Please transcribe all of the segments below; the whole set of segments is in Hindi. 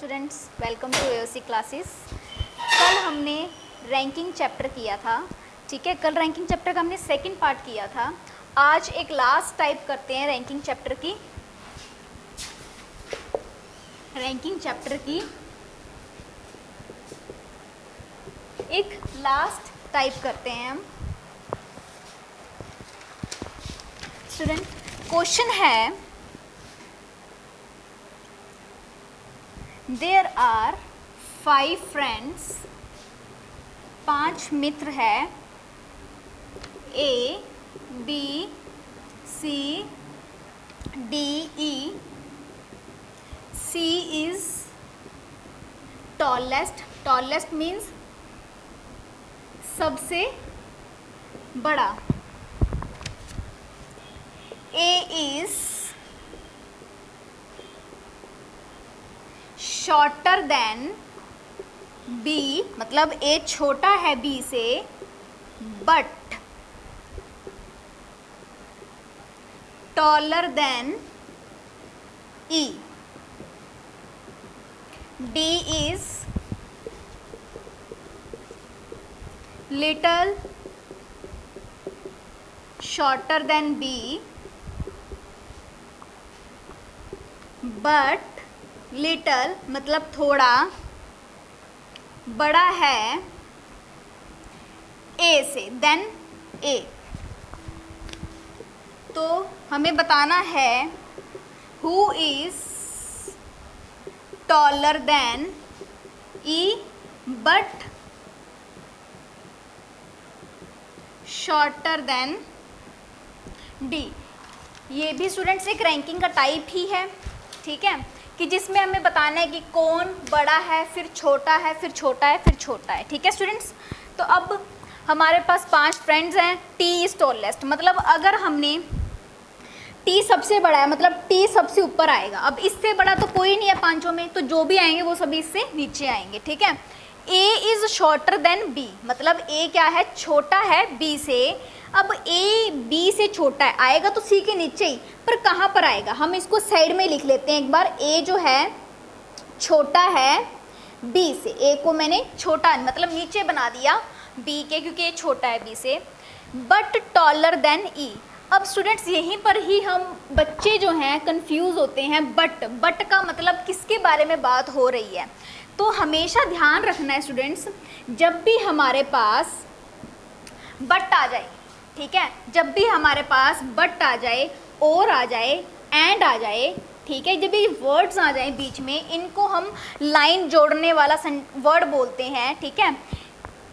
Students, welcome to AOC classes. कल हमने रैंकिंग चैप्टर किया था, ठीक है। कल रैंकिंग चैप्टर का हमने सेकंड पार्ट किया था। आज एक लास्ट टाइप करते हैं रैंकिंग चैप्टर की। एक लास्ट टाइप करते हैं हम। स्टूडेंट, क्वेश्चन है, देयर आर 5 फ्रेंड्स, 5 मित्र है। A, B, C, D, E. C is tallest means सबसे बड़ा। A is shorter than B, मतलब ए छोटा है बी से, but taller than E. D is little shorter than B, but little मतलब थोड़ा बड़ा है ए से, देन ए। तो हमें बताना है who is taller than E but shorter than D. ये भी स्टूडेंट्स एक रैंकिंग का टाइप ही है, ठीक है, कि जिसमें हमें बताना है कि कौन बड़ा है, फिर छोटा है, फिर छोटा है, फिर छोटा है, ठीक है स्टूडेंट्स। तो अब हमारे पास 5 फ्रेंड्स हैं। टी इज टॉलेस्ट, मतलब अगर हमने टी सबसे बड़ा है, मतलब टी सबसे ऊपर आएगा। अब इससे बड़ा तो कोई नहीं है पांचों में, तो जो भी आएंगे वो सभी इससे नीचे आएंगे, ठीक है। ए इज शॉर्टर देन बी, मतलब ए क्या है, छोटा है बी से। अब ए बी से छोटा है, आएगा तो सी के नीचे ही, पर कहाँ पर आएगा, हम इसको साइड में लिख लेते हैं एक बार। ए जो है छोटा है बी से, ए को मैंने छोटा मतलब नीचे बना दिया बी के, क्योंकि ये छोटा है बी से, बट टॉलर देन ई। अब स्टूडेंट्स यहीं पर ही हम बच्चे जो हैं कंफ्यूज होते हैं। बट का मतलब किसके बारे में बात हो रही है। तो हमेशा ध्यान रखना है स्टूडेंट्स, जब भी हमारे पास बट आ जाए, ठीक है, जब भी हमारे पास बट आ जाए, और आ जाए, एंड आ जाए, ठीक है, जब भी वर्ड्स आ जाए बीच में, इनको हम लाइन जोड़ने वाला वर्ड बोलते हैं, ठीक है।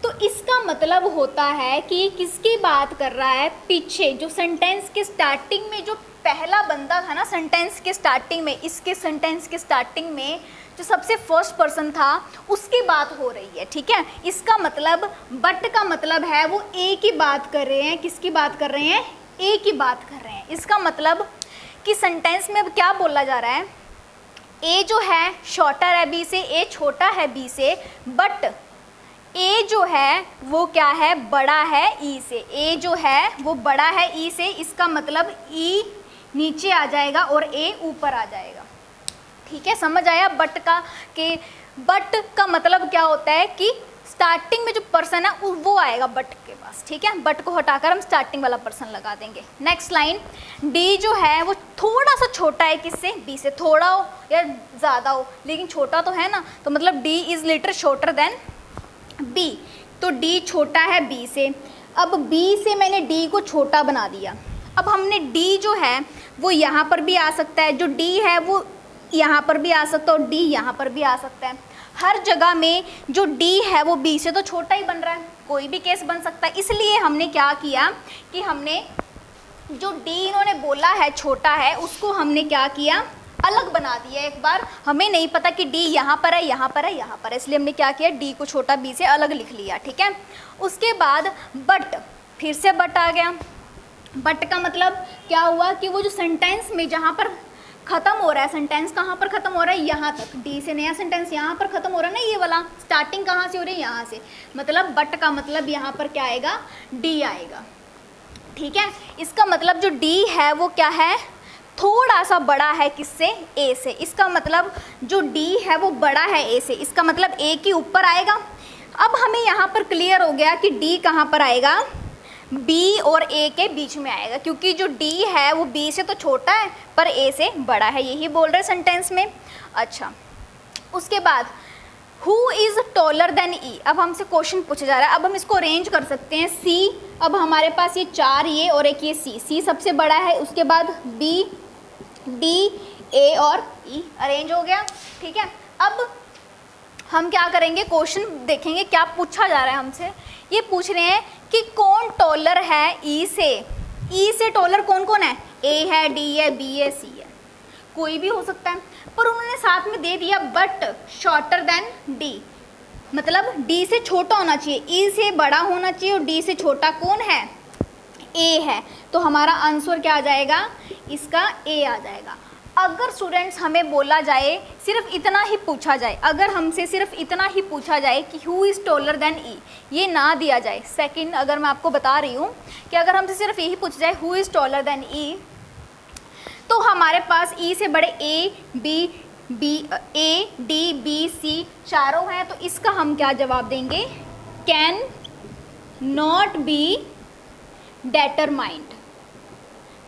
तो इसका मतलब होता है कि किसकी बात कर रहा है, पीछे जो सेंटेंस के स्टार्टिंग में जो पहला बंदा था ना, सेंटेंस के स्टार्टिंग में, इसके सेंटेंस के स्टार्टिंग में जो सबसे फर्स्ट पर्सन था, उसकी बात हो रही है, ठीक है। इसका मतलब बट का मतलब है वो ए की बात कर रहे हैं। किसकी बात कर रहे हैं, ए की बात कर रहे हैं। इसका मतलब कि सेंटेंस में अब क्या बोला जा रहा है, ए जो है शॉर्टर है बी से, ए छोटा है बी से, बट ए जो है वो क्या है, बड़ा है ई से। ए जो है वो बड़ा है ई से, इसका मतलब ई नीचे आ जाएगा और ए ऊपर आ जाएगा, ठीक है। समझ आया बट का, कि बट का मतलब क्या होता है कि स्टार्टिंग में जो पर्सन है वो आएगा बट के पास, ठीक है। बट को हटाकर हम स्टार्टिंग वाला पर्सन लगा देंगे। नेक्स्ट लाइन, डी जो है वो थोड़ा सा छोटा है किससे, बी से। थोड़ा हो या ज़्यादा हो, लेकिन छोटा तो है ना, तो मतलब D is little shorter than B. तो डी छोटा है बी से। अब बी से मैंने डी को छोटा बना दिया। अब हमने डी जो है वो यहाँ पर भी आ सकता है, जो डी है वो यहाँ पर भी आ सकता है, और डी यहाँ पर भी आ सकता है। हर जगह में जो डी है वो बी से तो छोटा ही बन रहा है, कोई भी केस बन सकता है। इसलिए हमने क्या किया कि हमने जो डी इन्होंने बोला है छोटा है, उसको हमने क्या किया, अलग बना दिया। एक बार हमें नहीं पता कि डी यहाँ पर है, यहाँ पर है, यहाँ पर है, इसलिए हमने क्या किया, डी को छोटा बी से अलग लिख लिया, ठीक है। उसके बाद बट, फिर से बट आ गया। बट का मतलब क्या हुआ कि वो जो सेंटेंस में जहाँ पर ख़त्म हो रहा है, सेंटेंस कहाँ पर ख़त्म हो रहा है, यहाँ तक। डी से नया सेंटेंस यहाँ पर ख़त्म हो रहा है ना, ये वाला स्टार्टिंग कहाँ से हो रही है, यहाँ से। मतलब बट का मतलब यहाँ पर क्या आएगा, डी आएगा, ठीक है। इसका मतलब जो डी है वो क्या है, थोड़ा सा बड़ा है किससे, ए से। इसका मतलब जो डी है वो बड़ा है ए से, इसका मतलब ए के ऊपर आएगा। अब हमें यहाँ पर क्लियर हो गया कि डी कहाँ पर आएगा, बी और ए के बीच में आएगा, क्योंकि जो डी है वो बी से तो छोटा है पर ए से बड़ा है, यही बोल रहे सेंटेंस में। अच्छा, उसके बाद हु इज़ टॉलर देन ई। अब हमसे क्वेश्चन पूछा जा रहा है, अब हम इसको अरेंज कर सकते हैं। सी, अब हमारे पास ये 4 ये और एक ये सी सबसे बड़ा है, उसके बाद बी, डी, ए और ई अरेंज हो गया। ठीक है, अब हम क्या करेंगे, क्वेश्चन देखेंगे क्या पूछा जा रहा है हमसे। ये पूछ रहे हैं कि कौन टॉलर है ई से। ई से टॉलर कौन कौन है, ए है, डी है, बी है, सी है, कोई भी हो सकता है, पर उन्होंने साथ में दे दिया बट शॉर्टर देन डी, मतलब डी से छोटा होना चाहिए, ई से बड़ा होना चाहिए और डी से छोटा कौन है, ए है। तो हमारा आंसर क्या आ जाएगा, इसका ए आ जाएगा। अगर स्टूडेंट्स हमें बोला जाए, सिर्फ इतना ही पूछा जाए, अगर हमसे सिर्फ इतना ही पूछा जाए कि हु इज़ टॉलर देन ई, ये ना दिया जाए, सेकंड अगर मैं आपको बता रही हूँ कि अगर हमसे सिर्फ यही पूछा जाए हु इज़ टॉलर देन ई, तो हमारे पास ई से बड़े ए डी बी सी चारों हैं, तो इसका हम क्या जवाब देंगे, कैन नॉट बी डेटरमाइंड।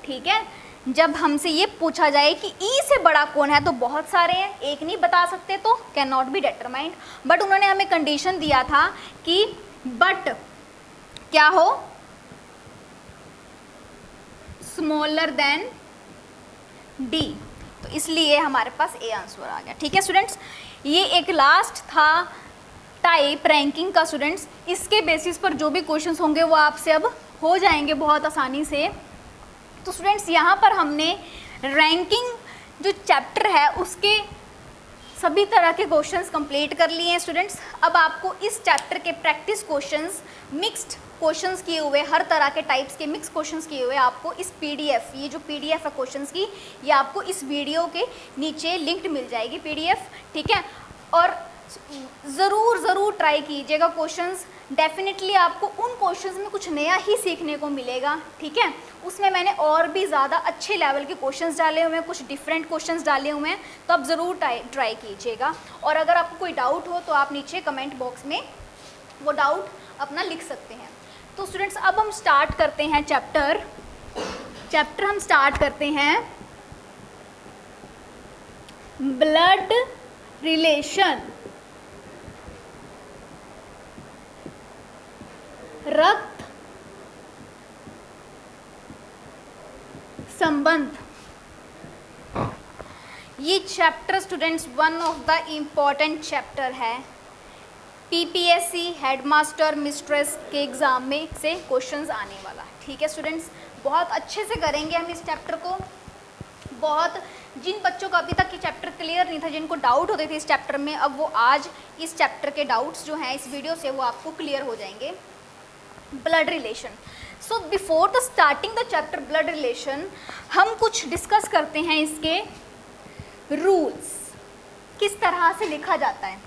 ठीक है, जब हमसे ये पूछा जाए कि ई से बड़ा कौन है, तो बहुत सारे हैं, एक नहीं बता सकते, तो can not be determined. But उन्होंने हमें कंडीशन दिया था कि बट क्या हो, स्मॉलर देन डी, तो इसलिए हमारे पास ए आंसर आ गया। ठीक है स्टूडेंट्स, ये एक लास्ट था टाइप रैंकिंग का स्टूडेंट्स, इसके बेसिस पर जो भी क्वेश्चंस होंगे वो आपसे अब हो जाएंगे बहुत आसानी से। तो स्टूडेंट्स यहाँ पर हमने रैंकिंग जो चैप्टर है उसके सभी तरह के क्वेश्चंस कंप्लीट कर लिए हैं स्टूडेंट्स। अब आपको इस चैप्टर के प्रैक्टिस क्वेश्चंस, मिक्स्ड क्वेश्चंस किए हुए, हर तरह के टाइप्स के मिक्स क्वेश्चंस किए हुए आपको इस पीडीएफ, ये जो पीडीएफ है क्वेश्चंस की, ये आपको इस वीडियो के नीचे लिंक्ड मिल जाएगी पीडीएफ। ठीक है, और ज़रूर ट्राई कीजिएगा क्वेश्चंस, डेफिनेटली आपको उन क्वेश्चंस में कुछ नया ही सीखने को मिलेगा। ठीक है, उसमें मैंने और भी ज़्यादा अच्छे लेवल के क्वेश्चंस डाले हुए हैं, कुछ डिफरेंट क्वेश्चंस डाले हुए हैं, तो आप ज़रूर ट्राई कीजिएगा। और अगर आपको कोई डाउट हो तो आप नीचे कमेंट बॉक्स में वो डाउट अपना लिख सकते हैं। तो स्टूडेंट्स अब हम स्टार्ट करते हैं चैप्टर हम स्टार्ट करते हैं ब्लड रिलेशन, रक्त संबंध। ये chapter students one of the important chapter है, पीपीएससी हेडमास्टर मिस्ट्रेस के एग्ज़ाम में से क्वेश्चंस आने वाला है। ठीक है स्टूडेंट्स, बहुत अच्छे से करेंगे हम इस चैप्टर को। बहुत जिन बच्चों को अभी तक ये चैप्टर क्लियर नहीं था, जिनको डाउट होते थे इस चैप्टर में, अब वो आज इस चैप्टर के डाउट्स जो हैं इस वीडियो से वो आपको क्लियर हो जाएंगे। Blood relation, so before the starting the chapter blood relation, हम कुछ डिस्कस करते हैं इसके रूल्स, किस तरह से लिखा जाता है।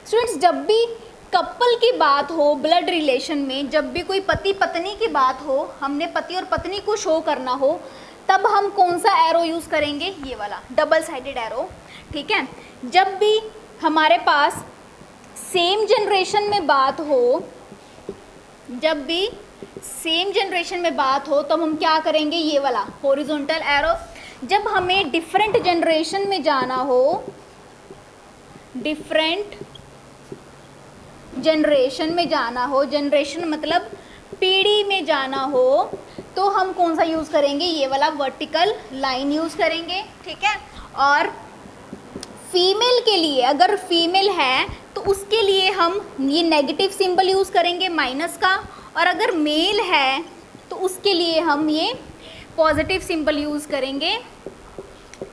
स्टूडेंट्स, जब भी कपल की बात हो ब्लड रिलेशन में, जब भी कोई पति पत्नी की बात हो, हमने पति और पत्नी को शो करना हो, तब हम कौन सा एरो यूज़ करेंगे, ये वाला डबल साइडेड एरो। ठीक है, जब भी हमारे पास सेम जनरेशन में बात हो, जब भी सेम जनरेशन में बात हो, तब हम क्या करेंगे, ये वाला हॉरिजॉन्टल एरो। जब हमें डिफरेंट जनरेशन में जाना हो, डिफरेंट जनरेशन में जाना हो, जनरेशन मतलब पीढ़ी में जाना हो, तो हम कौन सा यूज़ करेंगे, ये वाला वर्टिकल लाइन यूज़ करेंगे। ठीक है, और फीमेल के लिए, अगर फीमेल है तो उसके लिए हम ये नेगेटिव सिंबल यूज़ करेंगे माइनस का, और अगर मेल है तो उसके लिए हम ये पॉजिटिव सिंबल यूज़ करेंगे।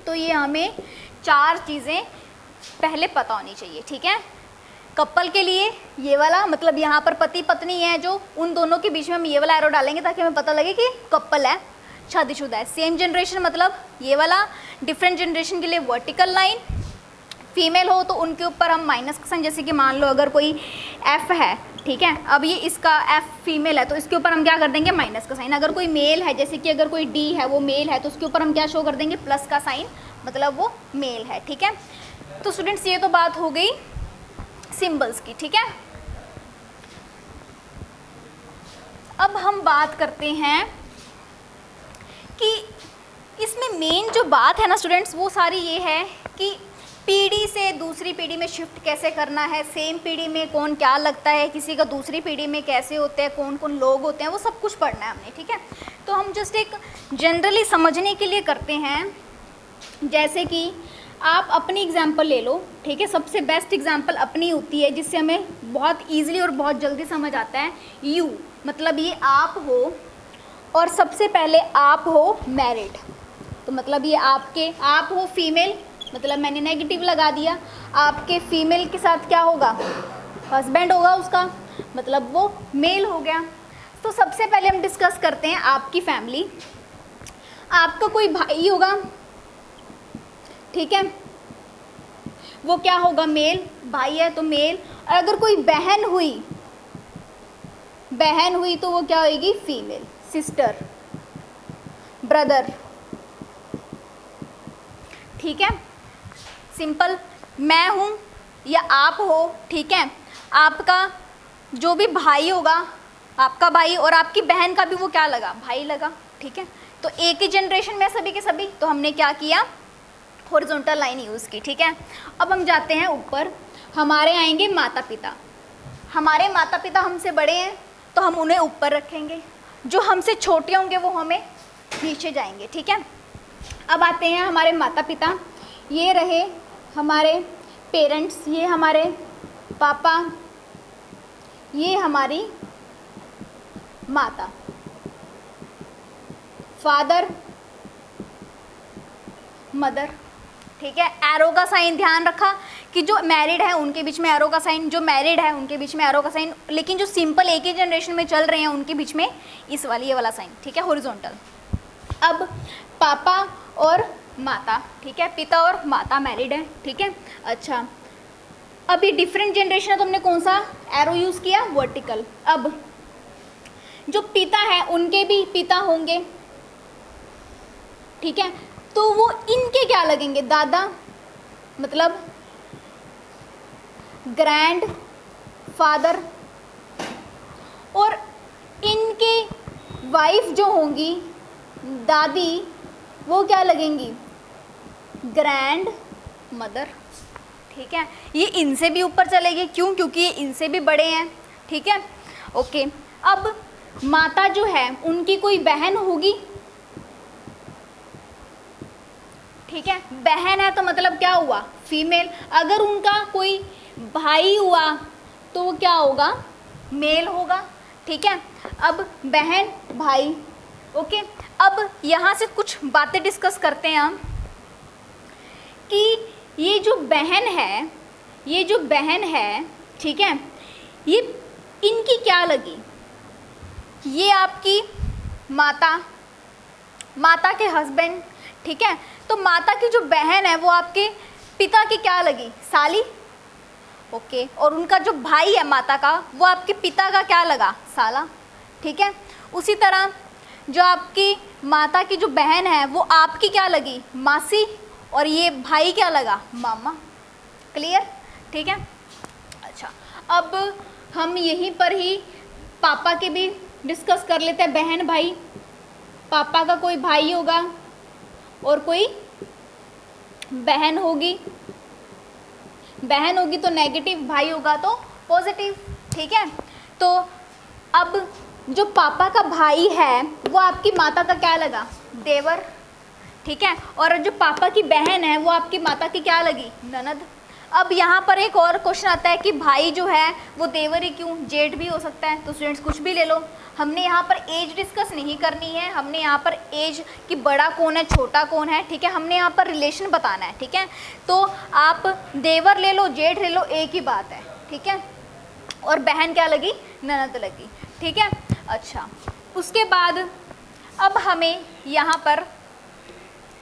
तो ये हमें 4 चीज़ें पहले पता होनी चाहिए। ठीक है, कपल के लिए ये वाला, मतलब यहाँ पर पति पत्नी है जो, उन दोनों के बीच में हम ये वाला एरो डालेंगे ताकि हमें पता लगे कि कपल है, शादीशुदा है। सेम जनरेशन मतलब ये वाला, डिफरेंट जनरेशन के लिए वर्टिकल लाइन। फीमेल हो तो उनके ऊपर हम माइनस का साइन, जैसे कि मान लो अगर कोई एफ है ठीक है। अब ये इसका एफ फीमेल है तो इसके ऊपर हम क्या कर देंगे, माइनस का साइन। अगर कोई मेल है, जैसे कि अगर कोई डी है वो मेल है, तो उसके ऊपर हम क्या शो कर देंगे, प्लस का साइन, मतलब वो मेल है। ठीक है, तो स्टूडेंट्स ये तो बात हो गई सिंबल्स की। ठीक है, अब हम बात करते हैं कि इसमें मेन जो बात है ना स्टूडेंट्स, वो सारी ये है कि पीढ़ी से दूसरी पीढ़ी में शिफ्ट कैसे करना है, सेम पीढ़ी में कौन क्या लगता है, किसी का दूसरी पीढ़ी में कैसे होते हैं, कौन कौन लोग होते हैं, वो सब कुछ पढ़ना है हमने। ठीक है, तो हम जस्ट एक जनरली समझने के लिए करते हैं। जैसे कि आप अपनी एग्जांपल ले लो। ठीक है, सबसे बेस्ट एग्जांपल अपनी होती है, जिससे हमें बहुत ईजिली और बहुत जल्दी समझ आता है। यू मतलब ये आप हो, और सबसे पहले आप हो मैरिड, तो मतलब ये आपके, आप हो फीमेल, मतलब मैंने नेगेटिव लगा दिया। आपके फीमेल के साथ क्या होगा, हस्बैंड होगा उसका, मतलब वो मेल हो गया। तो सबसे पहले हम डिस्कस करते हैं आपकी फैमिली। आपका कोई भाई होगा, ठीक है, वो क्या होगा, मेल, भाई है तो मेल। और अगर कोई बहन हुई तो वो क्या होगी, फीमेल, सिस्टर, ब्रदर। ठीक है, सिंपल। मैं हूँ या आप हो, ठीक है, आपका जो भी भाई होगा, आपका भाई, और आपकी बहन का भी वो क्या लगा, भाई लगा। ठीक है, तो एक ही जनरेशन में सभी के सभी, तो हमने क्या किया, हॉरिजॉन्टल लाइन यूज़ की। ठीक है, अब हम जाते हैं ऊपर, हमारे आएंगे माता पिता। हमारे माता पिता हमसे बड़े हैं तो हम उन्हें ऊपर रखेंगे, जो हमसे छोटे होंगे वो हमें नीचे जाएंगे। ठीक है, अब आते हैं हमारे माता पिता। ये रहे हमारे पेरेंट्स, ये हमारे पापा, ये हमारी माता, फादर, मदर। ठीक है, एरो का साइन ध्यान रखा कि जो मैरिड है उनके बीच में एरो का साइन, जो मैरिड है उनके बीच में एरो का साइन, लेकिन जो सिंपल एक ही जनरेशन में चल रहे हैं उनके बीच में इस वाली, ये वाला साइन। ठीक है, हॉरिजॉन्टल। अब पापा और माता, ठीक है, पिता और माता मैरिड है। ठीक है, अच्छा, अब ये डिफरेंट जनरेशन है तो हमने कौन सा एरो यूज़ किया, वर्टिकल। अब जो पिता है उनके भी पिता होंगे, ठीक है, तो वो इनके क्या लगेंगे, दादा, मतलब ग्रैंड फादर, और इनके वाइफ जो होंगी दादी, वो क्या लगेंगी, ग्रैंड मदर। ठीक है, ये इनसे भी ऊपर चलेगी, क्यों, क्योंकि ये इनसे भी बड़े हैं। ठीक है, ओके। अब माता जो है उनकी कोई बहन होगी, ठीक है, बहन है तो मतलब क्या हुआ, फीमेल। अगर उनका कोई भाई हुआ तो वो क्या होगा, मेल होगा। ठीक है, अब बहन भाई, ओके। अब यहाँ से कुछ बातें डिस्कस करते हैं हम कि ये जो बहन है, ठीक है, ये इनकी क्या लगी, ये आपकी माता के हस्बैंड। ठीक है, तो माता की जो बहन है वो आपके पिता की क्या लगी, साली, ओके। और उनका जो भाई है माता का, वो आपके पिता का क्या लगा, साला। ठीक है, उसी तरह जो आपकी माता की जो बहन है वो आपकी क्या लगी, मासी, और ये भाई क्या लगा, मामा। क्लियर, ठीक है। अच्छा, अब हम यहीं पर ही पापा के भी डिस्कस कर लेते हैं, बहन भाई। पापा का कोई भाई होगा और कोई बहन होगी तो नेगेटिव, भाई होगा तो पॉजिटिव। ठीक है, तो अब जो पापा का भाई है वो आपकी माता का क्या लगा, देवर। ठीक है, और जो पापा की बहन है वो आपकी माता की क्या लगी, ननद। अब यहाँ पर एक और क्वेश्चन आता है कि भाई जो है वो देवर ही क्यों, जेठ भी हो सकता है। तो स्टूडेंट्स कुछ भी ले लो, हमने यहाँ पर एज डिस्कस नहीं करनी है, हमने यहाँ पर एज कि बड़ा कौन है छोटा कौन है। ठीक है, हमने यहाँ पर रिलेशन बताना है। ठीक है, तो आप देवर ले लो जेठ ले लो, एक ही बात है। ठीक है, और बहन क्या लगी, ननद लगी। ठीक है, अच्छा, उसके बाद अब हमें यहाँ पर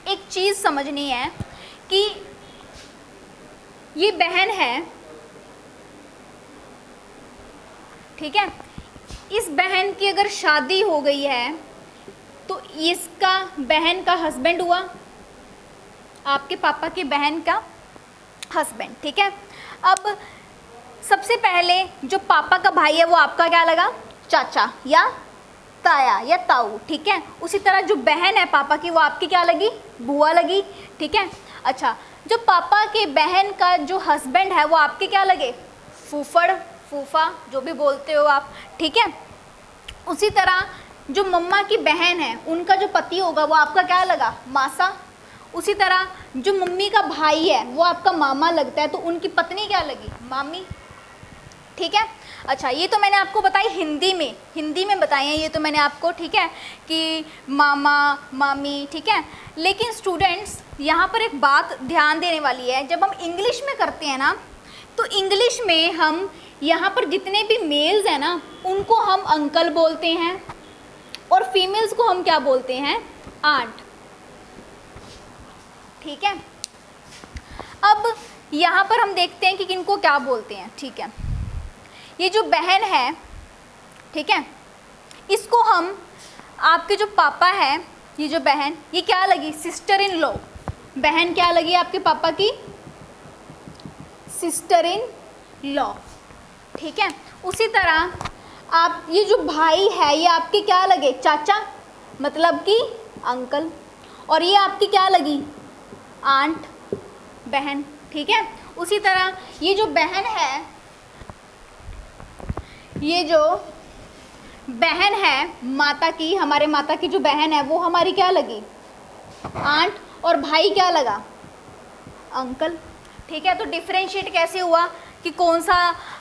एक चीज़ समझनी है कि ये बहन है ठीक है। इस बहन की अगर शादी हो गई है तो इसका बहन का हस्बैंड हुआ, आपके पापा की बहन का हस्बैंड, ठीक है। अब सबसे पहले जो पापा का भाई है वो आपका क्या लगा, चाचा या ताया या ताऊ, ठीक है। उसी तरह जो बहन है पापा की वो आपकी क्या लगी, बुआ लगी, ठीक है। अच्छा, जो पापा के बहन का जो हस्बैंड है वो आपके क्या लगे, फूफड़, फूफा, जो भी बोलते हो आप, ठीक है। उसी तरह जो मम्मा की बहन है उनका जो पति होगा वो आपका क्या लगा, मासा। उसी तरह जो मम्मी का भाई है वो आपका मामा लगता है, तो उनकी पत्नी क्या लगी, मामी, ठीक है। अच्छा, ये तो मैंने आपको बताई हिंदी में बताई है ये तो मैंने आपको, ठीक है, कि मामा, मामी, ठीक है। लेकिन स्टूडेंट्स यहाँ पर एक बात ध्यान देने वाली है, जब हम इंग्लिश में करते हैं ना, तो इंग्लिश में हम यहाँ पर जितने भी मेल्स हैं ना उनको हम अंकल बोलते हैं और फीमेल्स को हम क्या बोलते हैं, आंट, ठीक है। अब यहाँ पर हम देखते हैं कि किनको क्या बोलते हैं, ठीक है। ये जो बहन है, ठीक है, इसको हम, आपके जो पापा है, ये जो बहन, ये क्या लगी, सिस्टर इन लॉ। बहन क्या लगी आपके पापा की, सिस्टर इन लॉ, ठीक है। उसी तरह आप, ये जो भाई है ये आपके क्या लगे, चाचा, मतलब कि अंकल, और ये आपकी क्या लगी, आंट, बहन, ठीक है। उसी तरह ये जो बहन है, ये जो बहन है माता की, हमारे माता की जो बहन है वो हमारी क्या लगी, आंट, और भाई क्या लगा, अंकल, ठीक है। तो डिफरेंशिएट कैसे हुआ कि कौन सा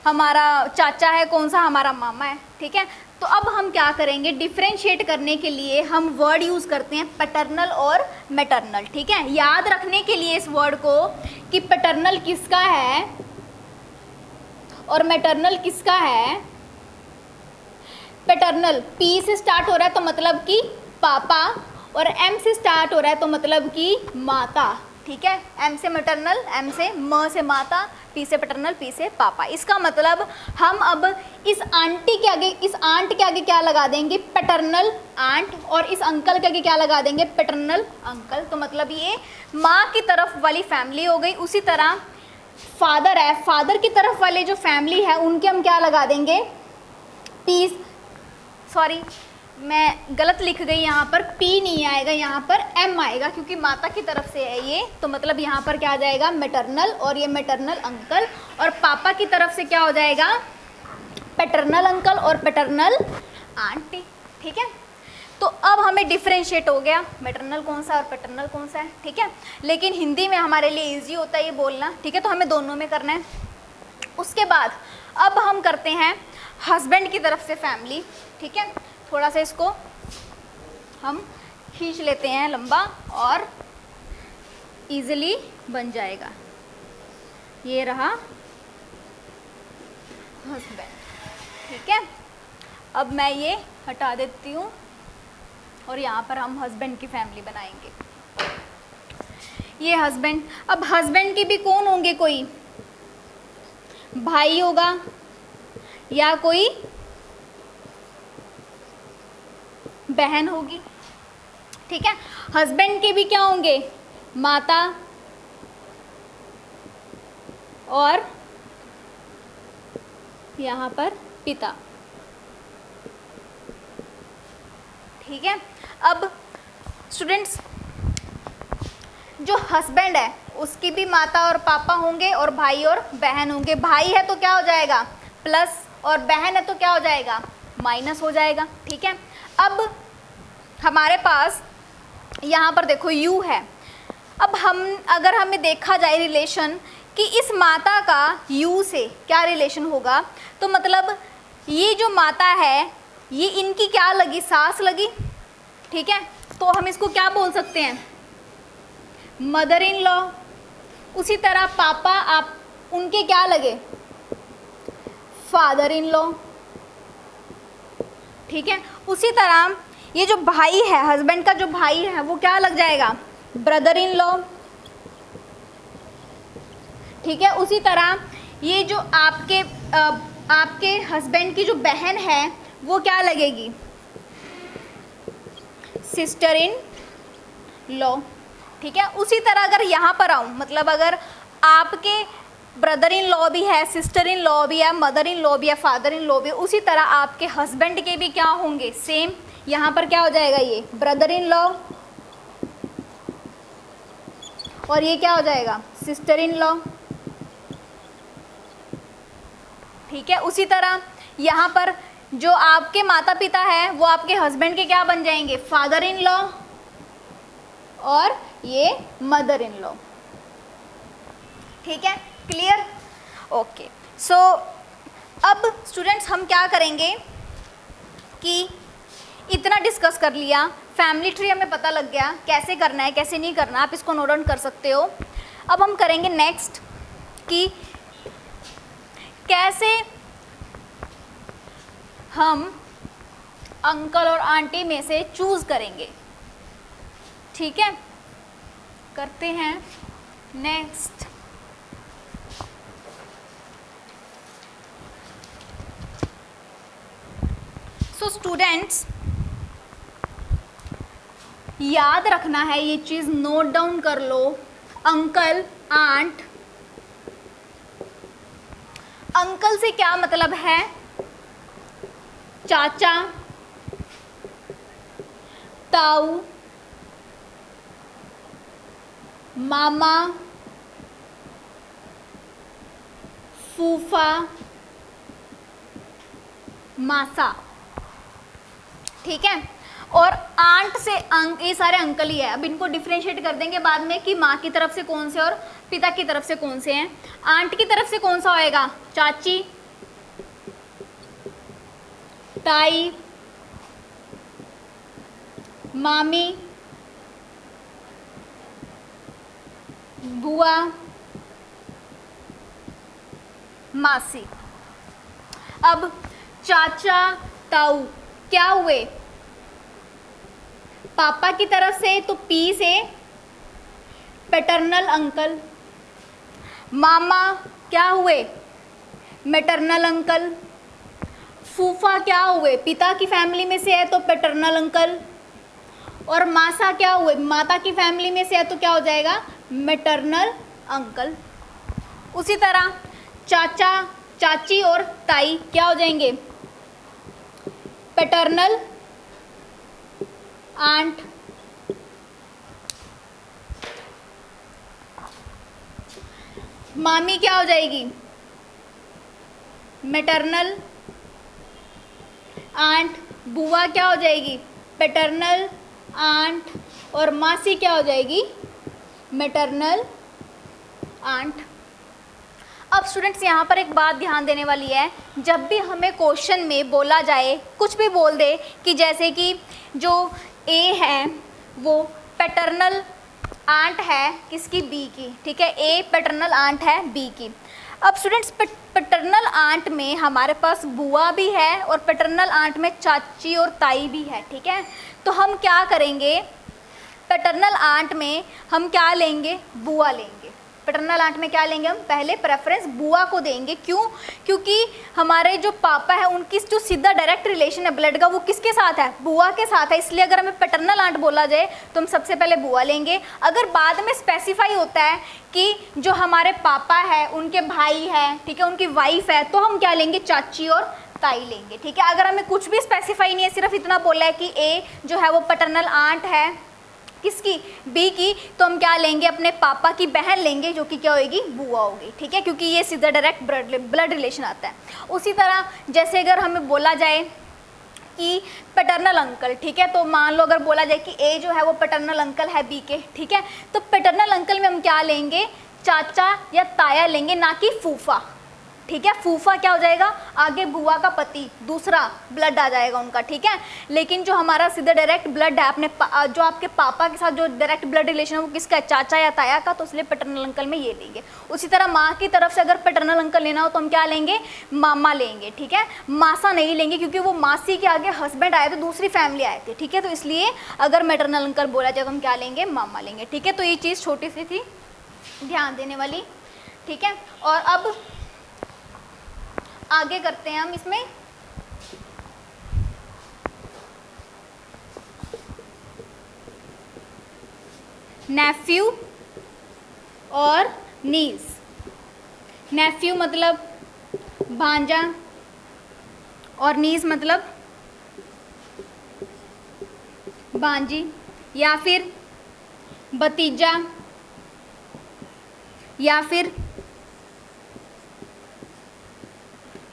हमारा चाचा है, कौन सा हमारा मामा है, ठीक है। तो अब हम क्या करेंगे, डिफरेंशिएट करने के लिए हम वर्ड यूज़ करते हैं पैटर्नल और मैटरनल, ठीक है। याद रखने के लिए इस वर्ड को कि पैटर्नल किसका है और मैटरनल किसका है। पैटर्नल पी से स्टार्ट हो रहा है तो मतलब कि पापा, और एम से स्टार्ट हो रहा है तो मतलब कि माता, ठीक है। एम से मैटरनल, एम से म से माता, पी से पैटर्नल, पी से पापा। इसका मतलब हम अब इस आंटी के आगे, इस आंट के आगे क्या लगा देंगे, पैटर्नल आंट, और इस अंकल के आगे क्या लगा देंगे, पैटर्नल अंकल। तो मतलब ये माँ की तरफ वाली फैमिली हो गई। उसी तरह फादर है, फादर की तरफ वाले जो फैमिली है उनके हम क्या लगा देंगे, पी, सॉरी मैं गलत लिख गई, यहाँ पर पी नहीं आएगा, यहाँ पर एम आएगा, क्योंकि माता की तरफ से है ये, तो मतलब यहाँ पर क्या आ जाएगा, मैटरनल, और ये मैटरनल अंकल, और पापा की तरफ से क्या हो जाएगा, पैटर्नल अंकल और पैटर्नल आंटी, ठीक है। तो अब हमें डिफरेंशिएट हो गया मैटरनल कौन सा और पैटर्नल कौन सा है, ठीक है। लेकिन हिंदी में हमारे लिए ईजी होता है ये बोलना, ठीक है, तो हमें दोनों में करना है। उसके बाद अब हम करते हैं हस्बैंड की तरफ से फैमिली, ठीक है। थोड़ा सा इसको हम खींच लेते हैं लंबा और इजीली बन जाएगा। ये रहा हस्बैंड, ठीक है। अब मैं ये हटा देती हूँ और यहाँ पर हम हस्बैंड की फैमिली बनाएंगे। ये हस्बैंड, अब हस्बैंड के भी कौन होंगे, कोई भाई होगा या कोई बहन होगी, ठीक है। हस्बैंड के भी क्या होंगे, माता और यहाँ पर पिता, ठीक है। अब स्टूडेंट्स, जो हस्बैंड है उसकी भी माता और पापा होंगे और भाई और बहन होंगे। भाई है तो क्या हो जाएगा, प्लस, और बहन है तो क्या हो जाएगा, माइनस हो जाएगा, ठीक है। अब हमारे पास यहाँ पर देखो यू है। अब हम, अगर हमें देखा जाए रिलेशन कि इस माता का यू से क्या रिलेशन होगा, तो मतलब ये जो माता है ये इनकी क्या लगी, सास लगी, ठीक है। तो हम इसको क्या बोल सकते हैं, मदर इन लॉ। उसी तरह पापा, आप उनके क्या लगे, फादर इन लॉ, ठीक है। उसी तरह ये जो भाई है, हस्बैंड का जो भाई है वो क्या लग जाएगा, ब्रदर इन लॉ, ठीक है। उसी तरह ये जो आपके आपके हस्बैंड की जो बहन है वो क्या लगेगी, सिस्टर इन लॉ, ठीक है। उसी तरह अगर यहाँ पर आऊँ, मतलब अगर आपके ब्रदर इन लॉ भी है, सिस्टर इन लॉ भी है, मदर इन लॉ भी है, फादर इन लॉ भी है, उसी तरह आपके हस्बैंड के भी क्या होंगे, सेम। यहाँ पर क्या हो जाएगा, ये ब्रदर इन लॉ और ये क्या हो जाएगा, सिस्टर इन लॉ, ठीक है। उसी तरह यहाँ पर जो आपके माता पिता है वो आपके हस्बैंड के क्या बन जाएंगे, फादर इन लॉ और ये मदर इन लॉ, ठीक है। Clear, okay. सो अब स्टूडेंट्स हम क्या करेंगे कि इतना डिस्कस कर लिया, फैमिली ट्री हमें पता लग गया कैसे करना है कैसे नहीं करना, आप इसको नोट डाउन कर सकते हो। अब हम करेंगे नेक्स्ट कि कैसे हम अंकल और आंटी में से चूज करेंगे, ठीक है। करते हैं नेक्स्ट। सो स्टूडेंट्स याद रखना है, ये चीज नोट डाउन कर लो, अंकल आंट, अंकल से क्या मतलब है, चाचा, ताऊ, मामा, फूफा, मासा, ठीक है। और आंट से ये सारे अंकल ही है। अब इनको डिफ्रेंशिएट कर देंगे बाद में कि माँ की तरफ से कौन से और पिता की तरफ से कौन से हैं। आंट की तरफ से कौन सा होएगा, चाची, ताई, मामी, बुआ, मासी। अब चाचा ताऊ क्या हुए, पापा की तरफ से तो पी से पैटर्नल अंकल, मामा क्या हुए, मैटरनल अंकल, फूफा क्या हुए, पिता की फैमिली में से है तो पैटर्नल अंकल, और मासा क्या हुए, माता की फैमिली में से है तो क्या हो जाएगा, मैटरनल अंकल। उसी तरह चाचा, चाची और ताई क्या हो जाएंगे, पैटर्नल आंट। मामी क्या हो जाएगी, मैटरनल आंट। बुआ क्या हो जाएगी, पैटर्नल आंट। और मासी क्या हो जाएगी, मैटरनल आंट। अब स्टूडेंट्स यहाँ पर एक बात ध्यान देने वाली है, जब भी हमें क्वेश्चन में बोला जाए, कुछ भी बोल दे कि जैसे कि जो ए है वो पैटर्नल आंट है किसकी, बी की, ठीक है। ए पैटर्नल आंट है बी की। अब स्टूडेंट्स पैटर्नल आंट में हमारे पास बुआ भी है और पैटर्नल आंट में चाची और ताई भी है, ठीक है। तो हम क्या करेंगे, पैटर्नल आंट में हम क्या लेंगे, बुआ लेंगे। पैटर्नल आंट में क्या लेंगे हम, पहले प्रेफरेंस बुआ को देंगे। क्यों, क्योंकि हमारे जो पापा है उनकी जो सीधा डायरेक्ट रिलेशन है ब्लड का वो किसके साथ है, बुआ के साथ है। इसलिए अगर हमें पैटर्नल आंट बोला जाए तो हम सबसे पहले बुआ लेंगे। अगर बाद में स्पेसिफाई होता है कि जो हमारे पापा है उनके भाई है, ठीक है, उनकी वाइफ है, तो हम क्या लेंगे, चाची और ताई लेंगे, ठीक है। अगर हमें कुछ भी स्पेसिफाई नहीं है, सिर्फ इतना बोला है कि ए जो है वो पैटर्नल आंट है किसकी, बी की, तो हम क्या लेंगे, अपने पापा की बहन लेंगे जो कि क्या होगी, बुआ होगी, ठीक है, क्योंकि ये सीधा डायरेक्ट ब्लड रिलेशन आता है। उसी तरह जैसे अगर हमें बोला जाए कि पैटर्नल अंकल, ठीक है, तो मान लो अगर बोला जाए कि ए जो है वो पैटर्नल अंकल है बी के, ठीक है, तो पैटर्नल अंकल में हम क्या लेंगे, चाचा या ताया लेंगे, ना कि फूफा, ठीक है। फूफा क्या हो जाएगा, आगे बुआ का पति, दूसरा ब्लड आ जाएगा उनका, ठीक है। लेकिन जो हमारा सीधा डायरेक्ट ब्लड है अपने जो आपके पापा के साथ जो डायरेक्ट ब्लड रिलेशन है वो किसका है, चाचा या ताया का, तो इसलिए पैटर्नल अंकल में ये लेंगे। उसी तरह माँ की तरफ से अगर पैटर्नल अंकल लेना हो तो हम क्या लेंगे, मामा लेंगे, ठीक है। मासा नहीं लेंगे क्योंकि वो मासी के आगे हस्बैंड आए थे, दूसरी फैमिली आए थे, ठीक है, तो इसलिए अगर मैटरनल अंकल बोला जाए तो हम क्या लेंगे, मामा लेंगे, ठीक है। तो ये चीज़ छोटी सी थी ध्यान देने वाली, ठीक है। और अब आगे करते हैं हम इसमें। नेफ्यू और नीस। नेफ्यू मतलब भांजा और नीस मतलब भांजी, या फिर भतीजा, या फिर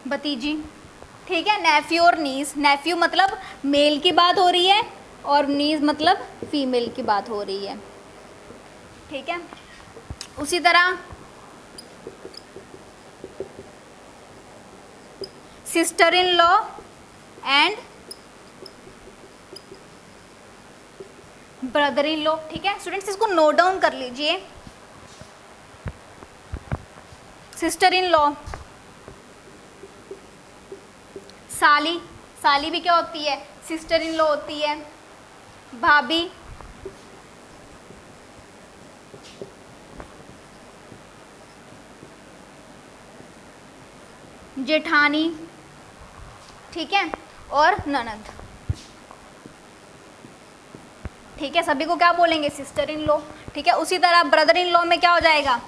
भतीजी। ठीक है, नेफ्यू और नीस। नेफ्यू मतलब मेल की बात हो रही है और नीस मतलब फीमेल की बात हो रही है। ठीक है, उसी तरह sister in law and brother in law. ठीक है स्टूडेंट्स, इसको नोट डाउन कर लीजिए। सिस्टर इन लॉ, साली। साली भी क्या होती है? सिस्टर इन लॉ होती है। भाभी, जेठानी। ठीक है, और ननद। ठीक है, सभी को क्या बोलेंगे? Sister in law. ठीक है, उसी तरह ब्रदर इन लॉ में क्या हो जाएगा?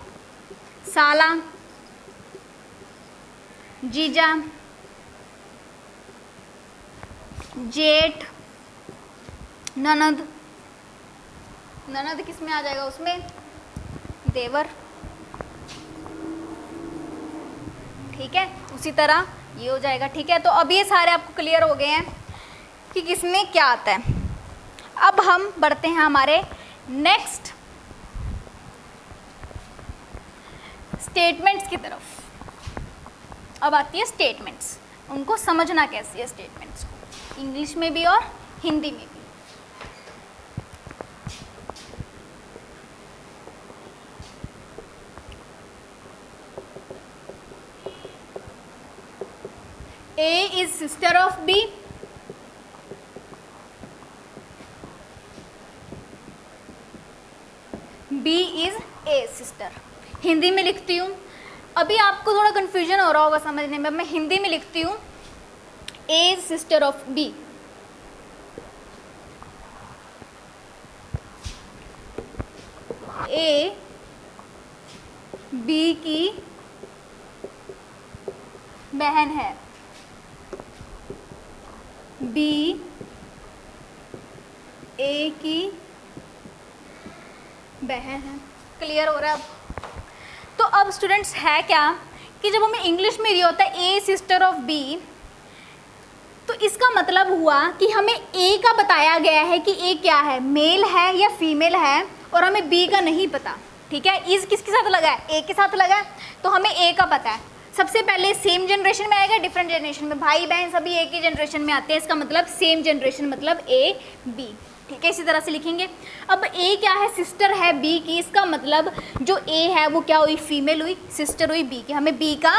साला, जीजा, जेठ, ननद। ननद किस में आ जाएगा? उसमें देवर। ठीक है, उसी तरह ये हो जाएगा। ठीक है, तो अब ये सारे आपको क्लियर हो गए हैं कि किसमें क्या आता है। अब हम बढ़ते हैं हमारे नेक्स्ट स्टेटमेंट्स की तरफ। अब आती है स्टेटमेंट्स, उनको समझना कैसे है स्टेटमेंट्स को, इंग्लिश में भी और हिंदी में भी। A is sister of B. B is A sister. Hindi में लिखती हूँ। अभी आपको थोड़ा कन्फ्यूजन हो रहा होगा समझने में, मैं हिंदी में लिखती हूँ। A is sister of B. A B की बहन है। B A की बहन है। क्लियर हो रहा है अब? तो अब स्टूडेंट्स है क्या कि जब हमें इंग्लिश में दिया होता है ए सिस्टर ऑफ बी, तो इसका मतलब हुआ कि हमें ए का बताया गया है कि ए क्या है, मेल है या फीमेल है, और हमें बी का नहीं पता। ठीक है, इज किसके साथ लगा है? ए के साथ लगा है, तो हमें ए का पता है। सबसे पहले सेम जनरेशन में आएगा, डिफरेंट जनरेशन में? भाई बहन सभी एक ही जनरेशन में आते हैं, इसका मतलब सेम जनरेशन, मतलब ए बी। ठीक है, इसी तरह से लिखेंगे। अब ए क्या है? सिस्टर है बी की, इसका मतलब जो ए है वो क्या हुई? फीमेल हुई, सिस्टर हुई बी की। हमें बी का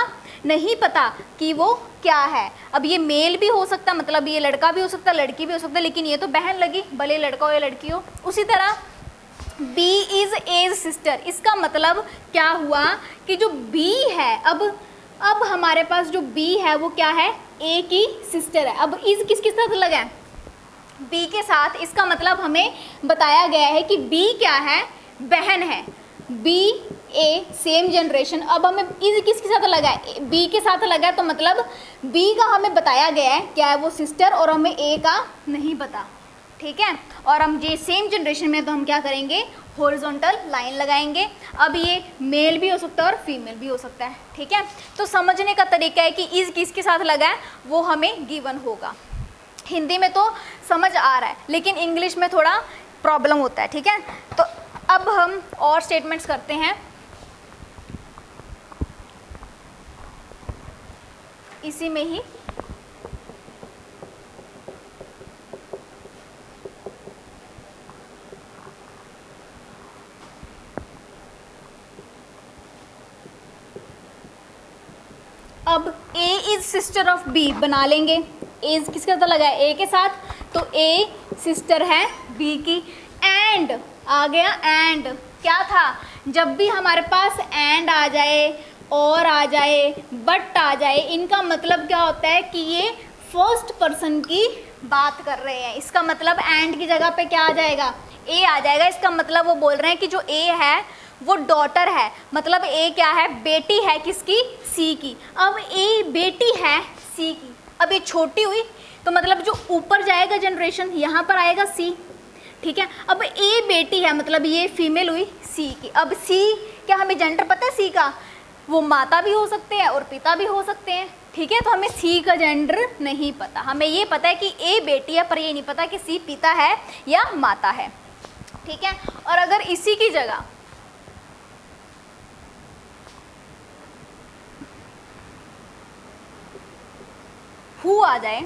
नहीं पता कि वो क्या है। अब ये मेल भी हो सकता, मतलब ये लड़का भी हो सकता, लड़की भी हो सकता, लेकिन ये तो बहन लगी, भले लड़का हो या लड़की हो। उसी तरह B इज एज सिस्टर, इसका मतलब क्या हुआ कि जो B है, अब हमारे पास जो B है वो क्या है? A की सिस्टर है। अब इज किसके साथ लगा है? B के साथ। इसका मतलब हमें बताया गया है कि B क्या है? बहन है। B A same generation. अब हमें इज किसके साथ लगा है? B के साथ लगा है, तो मतलब B का हमें बताया गया है क्या है? वो सिस्टर, और हमें A का नहीं पता। ठीक है, और हम ये सेम जनरेशन में, तो हम क्या करेंगे? हॉरिजॉन्टल लाइन लगाएंगे। अब ये मेल भी हो सकता है और फीमेल भी हो सकता है। ठीक है, तो समझने का तरीका है कि इज किसके साथ लगा है वो हमें गिवन होगा। हिंदी में तो समझ आ रहा है, लेकिन इंग्लिश में थोड़ा प्रॉब्लम होता है। ठीक है, तो अब हम और स्टेटमेंट्स करते हैं इसी में ही। अब A is sister of B बना लेंगे। A किसके साथ लगा है? A के साथ, तो A सिस्टर है B की। एंड आ गया। एंड क्या था? जब भी हमारे पास एंड आ जाए और आ जाए, बट आ जाए, इनका मतलब क्या होता है कि ये फर्स्ट पर्सन की बात कर रहे हैं। इसका मतलब एंड की जगह पे क्या आ जाएगा, ए आ जाएगा। इसका मतलब वो बोल रहे हैं कि जो ए है वो डॉटर है, मतलब ए क्या है, बेटी है किसकी, सी की। अब ए बेटी है सी की, अब ये छोटी हुई तो मतलब जो ऊपर जाएगा जनरेशन यहाँ पर आएगा सी, ठीक है। अब ए बेटी है मतलब ये फीमेल हुई सी की। अब सी क्या हमें जेंडर पता है सी का, वो माता भी हो सकते हैं और पिता भी हो सकते हैं, ठीक है। तो हमें सी का जेंडर नहीं पता, हमें ये पता है कि ए बेटी है पर ये नहीं पता कि सी पिता है या माता है, ठीक है। और अगर इसी की जगह हु आ जाए,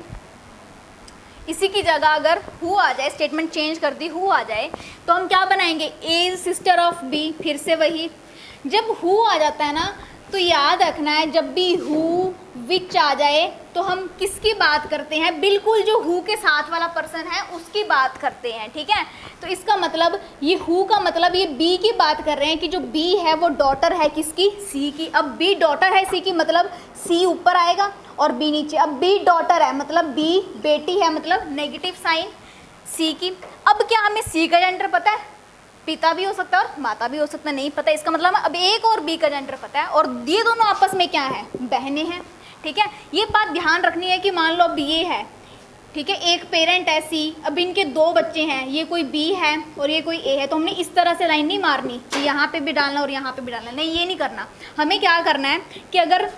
इसी की जगह अगर हु आ जाए, स्टेटमेंट चेंज कर दी, हु आ जाए, तो हम क्या बनाएंगे, ए इज सिस्टर ऑफ बी। फिर से वही, जब हु आ जाता है ना तो याद रखना है जब भी हु विच आ जाए तो हम किसकी बात करते हैं, बिल्कुल जो हु के साथ वाला पर्सन है उसकी बात करते हैं, ठीक है। तो इसका मतलब ये हु का मतलब ये बी की बात कर रहे हैं कि जो बी है वो डॉटर है किसकी, सी की। अब बी डॉटर है सी की मतलब सी ऊपर आएगा और बी नीचे। अब बी डॉटर है मतलब बी बेटी है, मतलब नेगेटिव साइन सी की। अब क्या हमें सी का जेंडर पता है, पिता भी हो सकता है और माता भी हो सकता है, नहीं पता। इसका मतलब अब एक और बी का जेंडर पता है और ये दोनों आपस में क्या है, बहनें हैं, ठीक है। ये बात ध्यान रखनी है कि मान लो अब ये है, ठीक है, एक पेरेंट है सी, अब इनके दो बच्चे हैं, ये कोई बी है और ये कोई ए है, तो हमने इस तरह से लाइन नहीं मारनी कि यहाँ पे भी डालना और यहाँ पे भी डालना, नहीं, ये नहीं करना। हमें क्या करना है कि अगर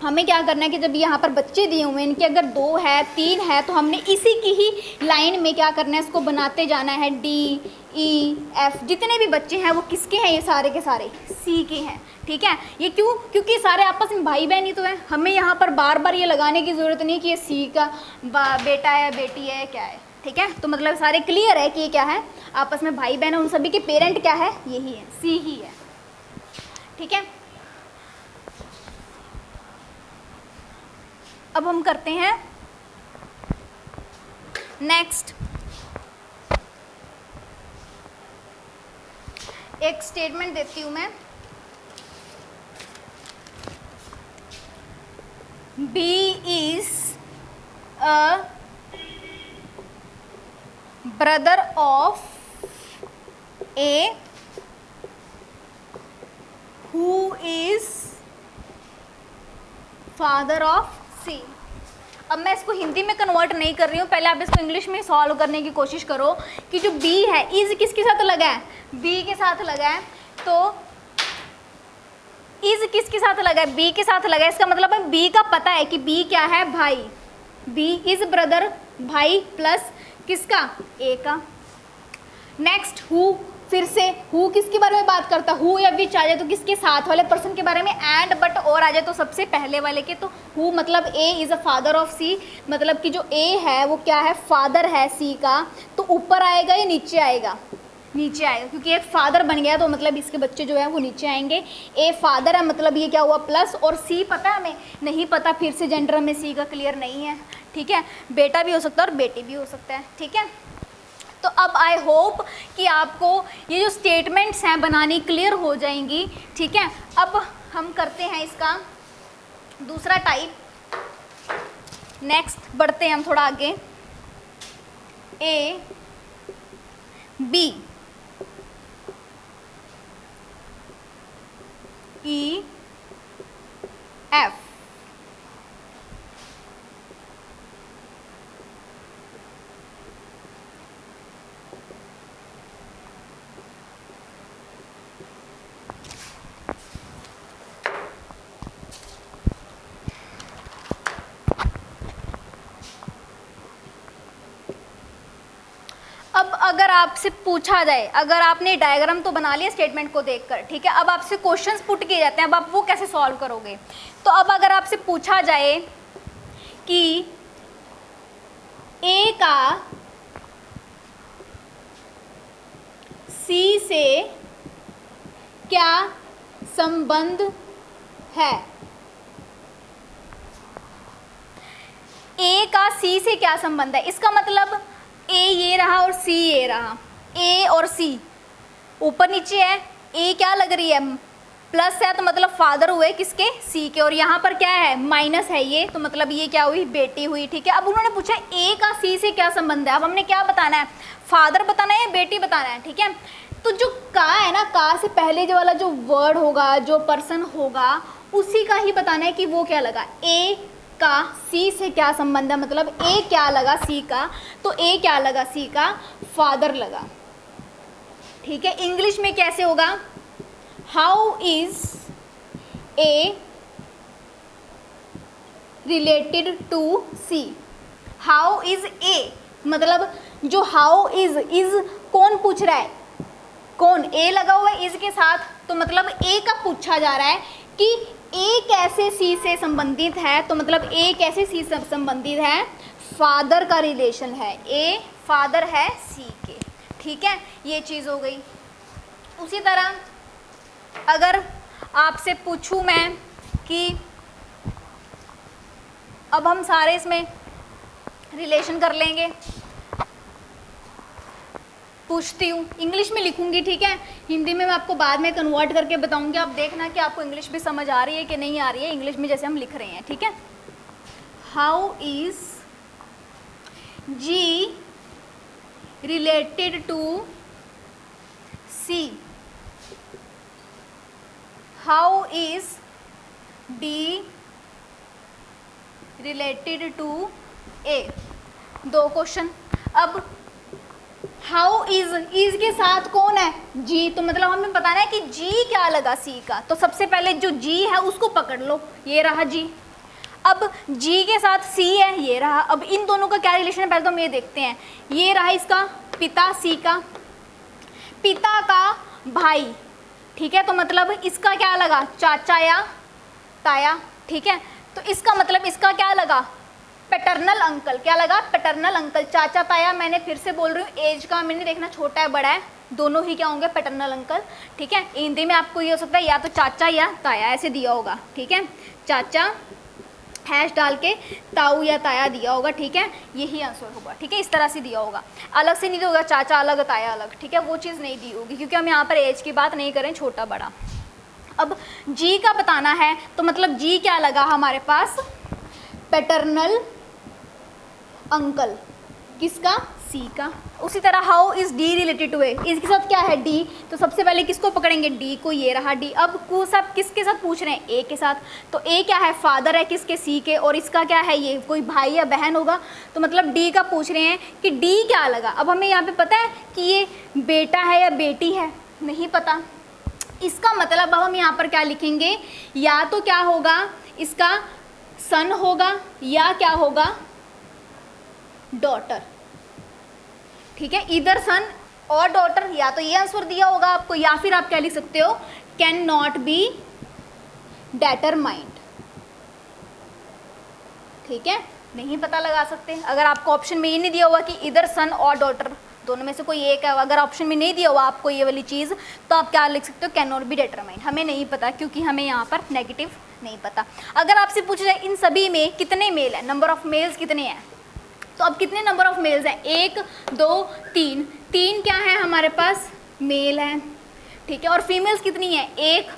हमें क्या करना है कि जब यहाँ पर बच्चे दिए हुए हैं, इनके अगर 2 है 3 है तो हमने इसी की ही लाइन में क्या करना है, इसको बनाते जाना है। डी ई एफ जितने भी बच्चे हैं वो किसके हैं, ये सारे के सारे सी के हैं, ठीक है। ये क्यों, क्योंकि सारे आपस में भाई बहन ही तो हैं। हमें यहाँ पर बार बार ये लगाने की ज़रूरत नहीं कि ये सी का बेटा है, बेटी है, क्या है, ठीक है। तो मतलब सारे क्लियर है कि ये क्या है, आपस में भाई बहन है, उन सभी के पेरेंट क्या है, यही है, सी ही है, ठीक है। अब हम करते हैं नेक्स्ट, एक स्टेटमेंट देती हूं मैं, B is a brother of A who is father of C. अब मैं इसको हिंदी में कन्वर्ट नहीं कर रही हूँ, पहले आप इसको इंग्लिश में सॉल्व करने की कोशिश करो कि जो बी है, इज किसके साथ लगा है, बी के साथ लगा है, तो इज किसके साथ लगा है, बी के साथ लगा है। इसका मतलब है बी का पता है कि बी क्या है, भाई, बी इज ब्रदर, भाई प्लस किसका, ए का। नेक्स्ट हु, फिर से हु किसके बारे में बात करता, हु या विच आ जाए तो किसके साथ वाले पर्सन के बारे में, एंड बट और आ जाए तो सबसे पहले वाले के। तो हु मतलब A is a father of C, मतलब कि जो ए है वो क्या है, फादर है सी का। तो ऊपर आएगा या नीचे आएगा, नीचे आएगा, क्योंकि एक फादर बन गया तो मतलब इसके बच्चे जो है वो नीचे आएंगे। ए फादर है मतलब ये क्या हुआ, प्लस, और सी पता है हमें, नहीं पता, फिर से जेंडर में सी का क्लियर नहीं है, ठीक है। बेटा भी हो सकता है और बेटी भी हो सकता है, ठीक है। तो अब आई होप कि आपको ये जो स्टेटमेंट्स हैं बनानी क्लियर हो जाएंगी, ठीक है। अब हम करते हैं इसका दूसरा टाइप, नेक्स्ट बढ़ते हैं हम थोड़ा आगे, ए बी ई एफ। अब अगर आपसे पूछा जाए, अगर आपने डायग्राम तो बना लिया स्टेटमेंट को देखकर, ठीक है, अब आपसे क्वेश्चंस पुट किए जाते हैं, अब आप वो कैसे सॉल्व करोगे। तो अब अगर आपसे पूछा जाए कि ए का सी से क्या संबंध है, ए का सी से क्या संबंध है, इसका मतलब ए ये रहा और सी ये रहा, ए और सी ऊपर नीचे है, ए क्या लग रही है, प्लस है तो मतलब फादर हुए किसके, सी के, और यहाँ पर क्या है माइनस है ये, तो मतलब ये क्या हुई, बेटी हुई। ठीक है, अब उन्होंने पूछा ए का सी से क्या संबंध है। अब हमने क्या बताना है, फादर बताना है या बेटी बताना है। ठीक है, तो जो का है ना, का से पहले जो वाला जो वर्ड होगा, जो पर्सन होगा, उसी का ही बताना है कि वो क्या लगा, ए का सी से क्या संबंध है, मतलब ए क्या लगा सी का, तो ए क्या लगा सी का, फादर लगा। ठीक है, इंग्लिश में कैसे होगा, how is A related to C. How is A मतलब जो हाउ इज कौन पूछ रहा है, कौन, ए लगा हुआ है इज के साथ, तो मतलब ए का पूछा जा रहा है कि ए कैसे सी से संबंधित है, तो मतलब ए कैसे सी से संबंधित है, फादर का रिलेशन है, ए फादर है सी के। ठीक है, ये चीज़ हो गई। उसी तरह अगर आपसे पूछूं मैं कि अब हम सारे इसमें रिलेशन कर लेंगे, पूछती हूँ, इंग्लिश में लिखूंगी। ठीक है, हिंदी में मैं आपको बाद में कन्वर्ट करके बताऊंगी, आप देखना कि आपको इंग्लिश भी समझ आ रही है कि नहीं आ रही है, इंग्लिश में जैसे हम लिख रहे हैं। ठीक है, how is G related to C, how is D related to A. दो क्वेश्चन। अब हाउ इज के साथ कौन है, जी, तो मतलब हमें बताना है कि जी क्या लगा सी का, तो सबसे पहले जो जी है उसको पकड़ लो, ये रहा जी। अब जी के साथ सी है, ये रहा। अब इन दोनों का क्या रिलेशन है पहले तो हम ये देखते हैं। ये रहा इसका पिता, सी का पिता का भाई। ठीक है, तो मतलब इसका क्या लगा, चाचा या ताया। ठीक है, तो इसका मतलब इसका क्या लगा, पैटर्नल अंकल। क्या लगा, पैटर्नल अंकल। चाचा ताया, मैंने फिर से बोल रही हूँ, एज का मैंने देखना छोटा है बड़ा है, दोनों ही क्या होंगे, पैटर्नल अंकल। ठीक है, हिंदी में आपको ये हो सकता है या तो चाचा या ताया ऐसे दिया होगा। ठीक है, चाचा हैश डाल के ताऊ या ताया दिया होगा। ठीक है, यही आंसर होगा। ठीक है, इस तरह से दिया होगा, अलग से नहीं दिया होगा, चाचा अलग ताया अलग। ठीक है, वो चीज़ नहीं दी होगी क्योंकि हम यहाँ पर एज की बात नहीं करें, छोटा बड़ा। अब जी का बताना है तो मतलब जी क्या लगा हमारे पास, पैटर्नल अंकल। किसका, सी का। उसी तरह how is D related to A, इसके साथ क्या है, डी, तो सबसे पहले किसको पकड़ेंगे, डी को, ये रहा डी। अब को सब किसके साथ पूछ रहे हैं, ए के साथ, तो ए क्या है, फादर है किसके, सी के, और इसका क्या है, ये कोई भाई या बहन होगा, तो मतलब डी का पूछ रहे हैं कि डी क्या लगा। अब हमें यहाँ पे पता है कि ये बेटा है या बेटी है, नहीं पता। इसका मतलब अब हम यहाँ पर क्या लिखेंगे, या तो क्या होगा, इसका सन होगा या क्या होगा, डॉटर। ठीक है, इधर सन और डॉटर, या तो ये आंसर दिया होगा आपको, या फिर आप क्या लिख सकते हो, कैन नॉट बी डेटरमाइंड। ठीक है, नहीं पता लगा सकते। अगर आपको ऑप्शन में ये नहीं दिया हुआ कि इधर सन और डॉटर, दोनों में से कोई एक है, अगर ऑप्शन में नहीं दिया हुआ आपको ये वाली चीज़, तो आप क्या लिख सकते हो, कैन नॉट बी डेटरमाइंड। हमें नहीं पता क्योंकि हमें यहाँ पर नेगेटिव नहीं पता। अगर आपसे पूछ जाए इन सभी में कितने मेल है, नंबर ऑफ मेल्स कितने हैं, तो अब कितने नंबर ऑफ मेल्स हैं, 1 2 3, 3 क्या है हमारे पास, मेल है। ठीक है, और फीमेल्स कितनी है, 1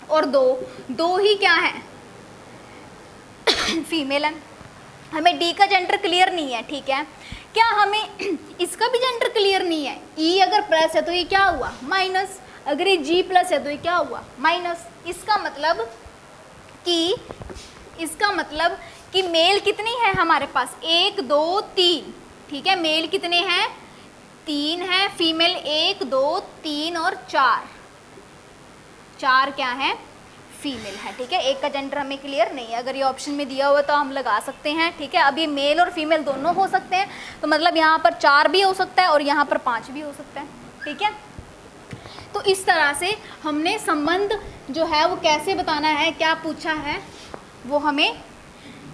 और 2, 2 ही क्या है, फीमेल है। हमें डी का जेंडर क्लियर नहीं है। ठीक है, क्या हमें इसका भी जेंडर क्लियर नहीं है, ई अगर प्लस है तो ये क्या हुआ, माइनस, अगर ये जी प्लस है तो ये क्या हुआ, माइनस। इसका मतलब कि मेल कितनी है हमारे पास, 1 2 3। ठीक है, मेल कितने हैं, 3 है, फीमेल 1 2 3 और 4 क्या है, फीमेल है। ठीक है, एक का जेंडर हमें क्लियर नहीं है, अगर ये ऑप्शन में दिया हुआ तो हम लगा सकते हैं। ठीक है, अब ये मेल और फीमेल दोनों हो सकते हैं, तो मतलब यहाँ पर 4 भी हो सकता है और यहाँ पर 5 भी हो सकता है। ठीक है, तो इस तरह से हमने संबंध जो है वो कैसे बताना है, क्या पूछा है, वो हमें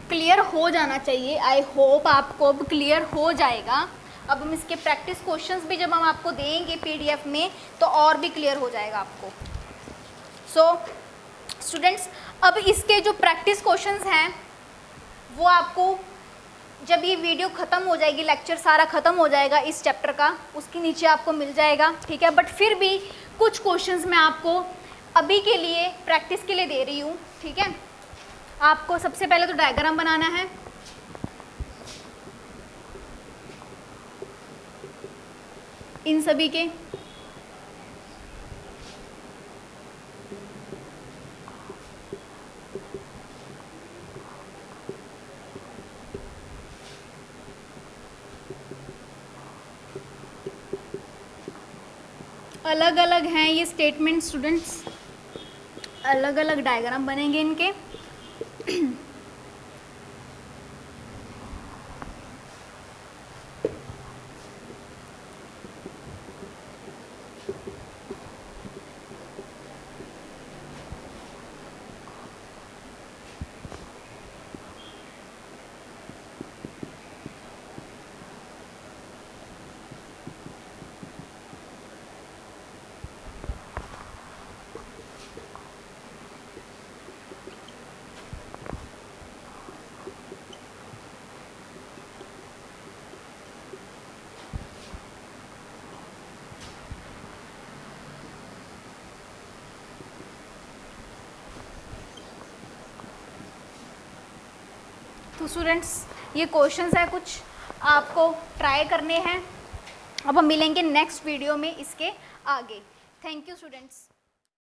क्लियर हो जाना चाहिए। आई होप आपको अब क्लियर हो जाएगा। अब हम इसके प्रैक्टिस क्वेश्चंस भी जब हम आपको देंगे पीडीएफ में तो और भी क्लियर हो जाएगा आपको। सो स्टूडेंट्स, अब इसके जो प्रैक्टिस क्वेश्चंस हैं वो आपको जब ये वीडियो ख़त्म हो जाएगी, लेक्चर सारा ख़त्म हो जाएगा इस चैप्टर का, उसके नीचे आपको मिल जाएगा। ठीक है, बट फिर भी कुछ क्वेश्चंस मैं आपको अभी के लिए प्रैक्टिस के लिए दे रही हूँ, ठीक है। आपको सबसे पहले तो डायग्राम बनाना है। इन सभी के अलग अलग हैं ये स्टेटमेंट स्टूडेंट्स, अलग अलग डायग्राम बनेंगे इनके। तो स्टूडेंट्स ये क्वेश्चंस है, कुछ आपको ट्राई करने हैं। अब हम मिलेंगे नेक्स्ट वीडियो में इसके आगे। Thank you students.